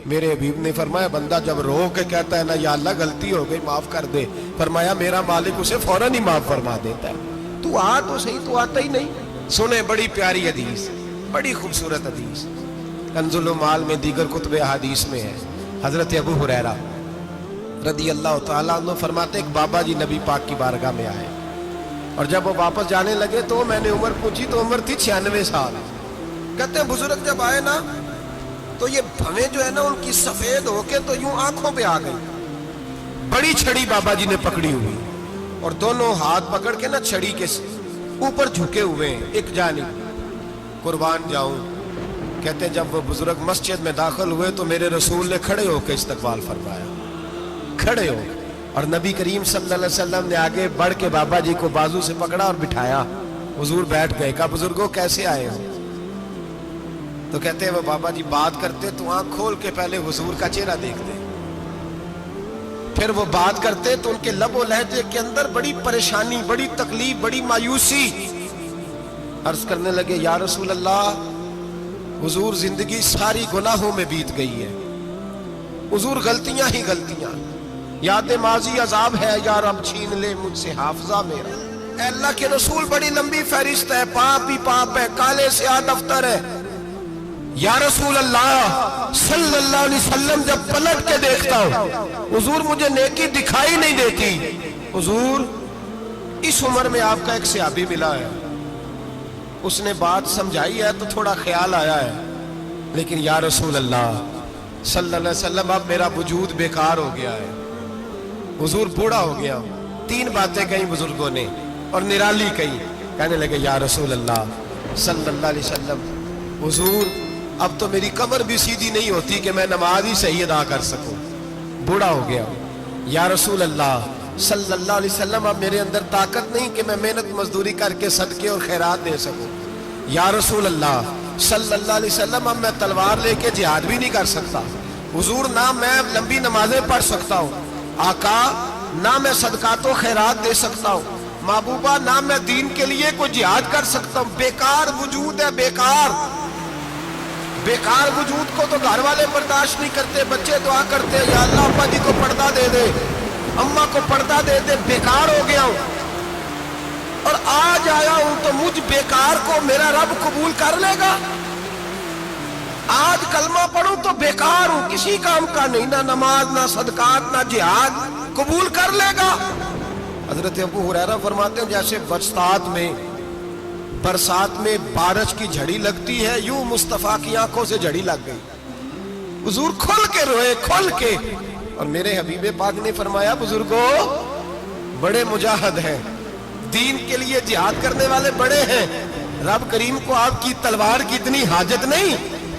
میرے حبیب نے فرمایا بندہ جب رو کے کہتا ہے نا یا اللہ غلطی ہو گئی معاف کر دے، فرمایا میرا مالک اسے فوراً ہی معاف فرما دیتا ہے۔ تو آ تو صحیح، تو آتا ہی نہیں۔ سنیں بڑی پیاری حدیث، بڑی خوبصورت حدیث، کنز المال میں دیگر کتب احادیث میں ہے۔ حضرت ابو ہریرہ رضی اللہ تعالیٰ عنہ فرماتے ایک بابا جی نبی پاک کی بارگاہ میں آئے، اور جب وہ واپس جانے لگے تو میں نے عمر پوچھی تو عمر تھی 96 سال۔ کہتے ہیں بزرگ جب آئے نا تو یہ بھویں جو ہے نا ان کی سفید ہو کے تو یوں آنکھوں پہ آ گئی۔ بڑی چھڑی بابا جی نے پکڑی ہوئی اور دونوں ہاتھ پکڑ کے نا چھڑی کے اوپر جھکے ہوئے ہیں ایک جانب، قربان جاؤں۔ کہتے ہیں جب وہ بزرگ مسجد میں داخل ہوئے تو میرے رسول نے کھڑے ہو کے استقبال فرمایا، کھڑے ہو، اور نبی کریم صلی اللہ علیہ وسلم نے آگے بڑھ کے بابا جی کو بازو سے پکڑا اور بٹھایا۔ حضور بیٹھ گئے، کہا بزرگوں کیسے آئے ہو؟ تو کہتے ہیں وہ بابا جی بات کرتے تو آنکھ کھول کے پہلے حضور کا چہرہ دیکھتے، پھر وہ بات کرتے تو ان کے لب و لہجے کے اندر بڑی پریشانی، بڑی تکلیف، بڑی مایوسی۔ عرض کرنے لگے یا رسول اللہ، حضور زندگی ساری گناہوں میں بیت گئی ہے، حضور غلطیاں ہی غلطیاں، یاد ماضی عذاب ہے، یا رب چھین لے مجھ سے حافظہ میرا۔ اے اللہ کے رسول بڑی لمبی فہرست ہے، پاپ ہی پاپ ہے، کالے سیاہ دفتر ہے۔ یا رسول اللہ صلی اللہ علیہ وسلم جب پلٹ کے دیکھتا ہوں حضور مجھے نیکی دکھائی نہیں دیتی۔ حضور اس عمر میں آپ کا ایک صحابی ملا ہے، اس نے بات سمجھائی ہے تو تھوڑا خیال آیا ہے، لیکن یا رسول اللہ صلی اللہ علیہ وسلم اب میرا وجود بیکار ہو گیا ہے، حضور بوڑھا ہو گیا ہوں۔ تین باتیں کہیں بزرگوں نے اور نرالی کہیں، کہنے لگے یا رسول اللہ صلی اللہ علیہ وسلم، حضور اب تو میری کمر بھی سیدھی نہیں ہوتی کہ میں نماز ہی صحیح ادا کر سکوں، بوڑھا ہو گیا ہوں۔ یا رسول اللہ صلی اللہ علیہ وسلم اب میرے اندر طاقت نہیں کہ میں محنت مزدوری کر کے صدقے اور خیرات دے سکوں۔ یا رسول اللہ صلی اللہ علیہ وسلم اب میں تلوار لے کے جہاد بھی نہیں کر سکتا، حضور نہ میں لمبی نمازیں پڑھ سکتا ہوں، آقا نہ میں صدقات و خیرات دے سکتا ہوں، محبوبہ نہ میں دین کے لیے کوئی جہاد کر سکتا ہوں، بیکار وجود ہے، بیکار بیکار وجود کو تو گھر والے برداشت نہیں کرتے، بچے دعا کرتے ہیں یا اللہ ابا جی کو پردہ دے دے، اماں کو پردہ دے دے، بیکار ہو گیا ہوں، اور آج آیا ہوں تو مجھ بیکار کو میرا رب قبول کر لے گا؟ آج کلمہ پڑھوں تو بیکار ہوں، کسی کام کا نہیں، نہ نماز نہ صدقات نہ جہاد، قبول کر لے گا؟ حضرت ابو ہریرہ فرماتے ہیں جیسے برسات میں بارش کی جھڑی لگتی ہے، یوں مصطفیٰ کی آنکھوں سے جھڑی لگ گئی، حضور کھل کے روئے، کھل کے، اور میرے حبیب پاک نے فرمایا بزرگوں بڑے مجاہد ہیں، دین کے لیے جہاد کرنے والے بڑے ہیں، رب کریم کو آپ کی تلوار کی اتنی حاجت نہیں،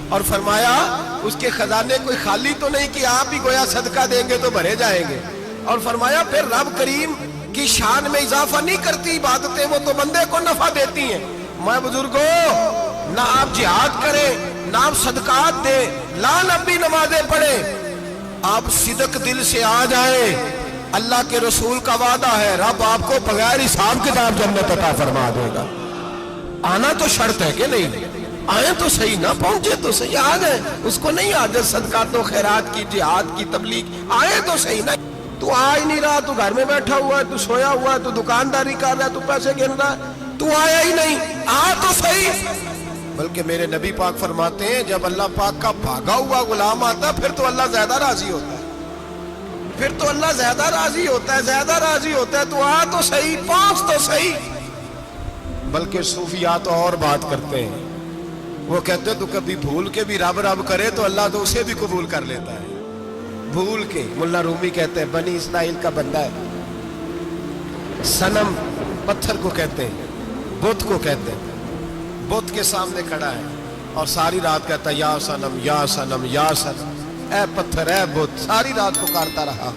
اور فرمایا اس کے خزانے کوئی خالی تو نہیں کہ آپ ہی گویا صدقہ دیں گے تو بھرے جائیں گے، اور فرمایا پھر رب کریم کی شان میں اضافہ نہیں کرتی عبادتیں، وہ تو بندے کو نفع دیتی ہیں۔ میں بزرگوں نہ آپ جہاد کریں نہ آپ صدقات دیں، لا لمبی نمازیں پڑھیں، آپ صدق دل سے آ جائیں، اللہ کے رسول کا وعدہ ہے رب آپ کو بغیر حساب کتاب جنت عطا فرما دے گا۔ آنا تو شرط ہے کہ نہیں؟ آئیں تو صحیح، نہ پہنچے تو صحیح، آ جائیں، اس کو نہیں عادت صدقات و خیرات کی، جہاد کی، تبلیغ، آئیں تو صحیح نہ۔ تو آ ہی نہیں رہا، تو گھر میں بیٹھا ہوا ہے، تو سویا ہوا ہے، تو دکانداری کر رہا ہے، تو پیسے گن رہا ہے، تو آیا ہی نہیں، آ تو صحیح۔ بلکہ میرے نبی پاک فرماتے ہیں جب اللہ پاک کا بھاگا ہوا غلام آتا پھر تو اللہ زیادہ راضی ہوتا ہے، پھر تو اللہ زیادہ راضی ہوتا ہے، زیادہ راضی ہوتا ہے، تو آ تو صحیح، پہنچ تو صحیح۔ بلکہ صوفیاء تو اور بات کرتے ہیں، وہ کہتے تو کبھی بھول کے بھی رب رب کرے تو اللہ تو اسے بھی قبول کر لیتا ہے، بھول کے۔ ملا رومی کہتے ہیں بنی اسرائیل کا بندہ ہے، صنم پتھر کو کہتے ہیں، بت کو کہتے ہیں، بت کے سامنے کھڑا ہے اور ساری رات کہتا ہے یا صنم یا صنم یا صنم، اے پتھر اے بت، ساری رات پکارتا رہا،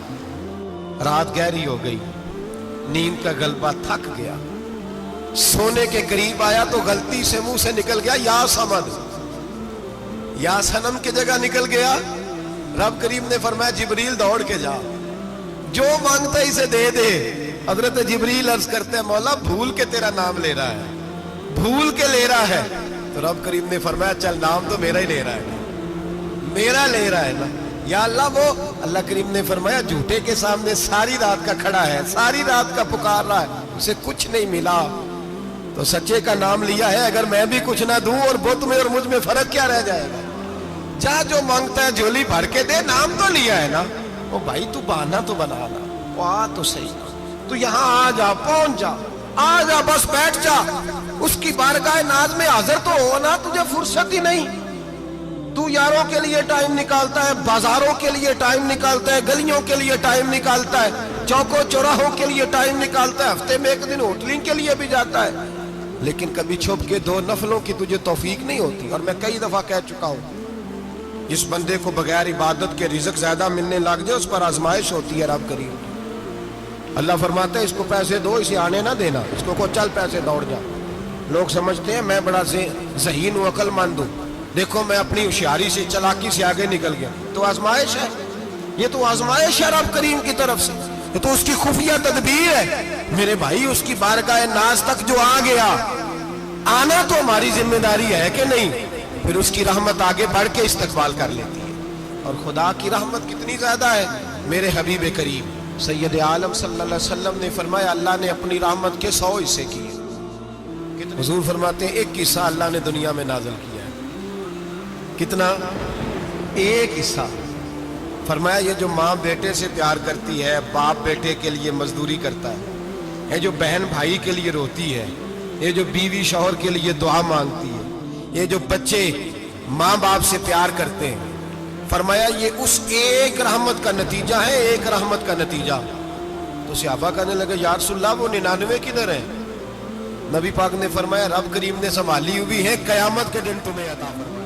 رات گہری ہو گئی، نیند کا غلبہ، تھک گیا، سونے کے قریب آیا تو غلطی سے منہ سے نکل گیا یا صمد، یا صنم کی جگہ نکل گیا۔ رب کریم نے فرمایا جبریل دوڑ کے جا، جو مانگتا ہے اسے دے دے۔ حضرت جبریل عرض کرتے ہیں مولا بھول کے تیرا نام لے رہا ہے، بھول کے لے رہا ہے، تو رب کریم نے فرمایا چل نام تو میرا ہی لے رہا ہے، میرا لے رہا ہے نا یا اللہ. وہ اللہ کریم نے فرمایا جھوٹے کے سامنے ساری رات کا کھڑا ہے, ساری رات کا پکار رہا ہے, اسے کچھ نہیں ملا تو سچے کا نام لیا ہے. اگر میں بھی کچھ نہ دوں اور بت میں اور مجھ میں فرق کیا رہ جائے گا؟ جا جو مانگتا ہے جھولی بھر کے دے, نام تو لیا ہے نا. او بھائی تو بہانا تو بنانا, وہ آ تو صحیح, تو یہاں آ جا, پہنچ جا, آ جا, بس بیٹھ جا. اس کی بارگاہ ناز میں حاضر تو ہو نا, تجھے فرصت ہی نہیں. تو یاروں کے لیے ٹائم نکالتا ہے, بازاروں کے لیے ٹائم نکالتا ہے, گلیوں کے لیے ٹائم نکالتا ہے, چوکوں چوراہوں کے لیے ٹائم نکالتا ہے, ہفتے میں ایک دن ہوٹلنگ کے لیے بھی جاتا ہے, لیکن کبھی چھپ کے 2 نفلوں کی تجھے توفیق نہیں ہوتی. اور میں کئی دفعہ کہہ چکا ہوں, جس بندے کو بغیر عبادت کے رزق زیادہ ملنے لگ جائے اس پر آزمائش ہوتی ہے. رب کریم اللہ فرماتا ہے اس کو پیسے دو, اسے آنے نہ دینا, اس کو چل پیسے دوڑ جا. لوگ سمجھتے ہیں میں بڑا ذہین ہوں, عقل مند ہوں, دیکھو میں اپنی ہوشیاری سے, چلاکی سے آگے نکل گیا. تو آزمائش ہے, یہ تو آزمائش ہے رب کریم کی طرف سے, یہ تو اس کی خفیہ تدبیر ہے. میرے بھائی اس کی بارگاہ ناز تک جو آ گیا, آنا تو ہماری ذمہ داری ہے کہ نہیں, پھر اس کی رحمت آگے بڑھ کے استقبال کر لیتی ہے. اور خدا کی رحمت کتنی زیادہ ہے. میرے حبیب کریم سید عالم صلی اللہ علیہ وسلم نے فرمایا اللہ نے اپنی رحمت کے 100 حصے کیے. حضور فرماتے ہیں 1 حصہ اللہ نے دنیا میں نازل کیا ہے. کتنا؟ 1 حصہ. فرمایا یہ جو ماں بیٹے سے پیار کرتی ہے, باپ بیٹے کے لیے مزدوری کرتا ہے, یہ جو بہن بھائی کے لیے روتی ہے, یہ جو بیوی شوہر کے لیے دعا مانگتی ہے, یہ جو بچے ماں باپ سے پیار کرتے ہیں, فرمایا یہ اس ایک رحمت کا نتیجہ ہے, ایک رحمت کا نتیجہ. تو صحابہ کہنے لگے یا رسول اللہ وہ 99 کدھر ہیں؟ نبی پاک نے فرمایا رب کریم نے سنبھالی ہوئی ہے, قیامت کے دن تمہیں عطا فرمایا.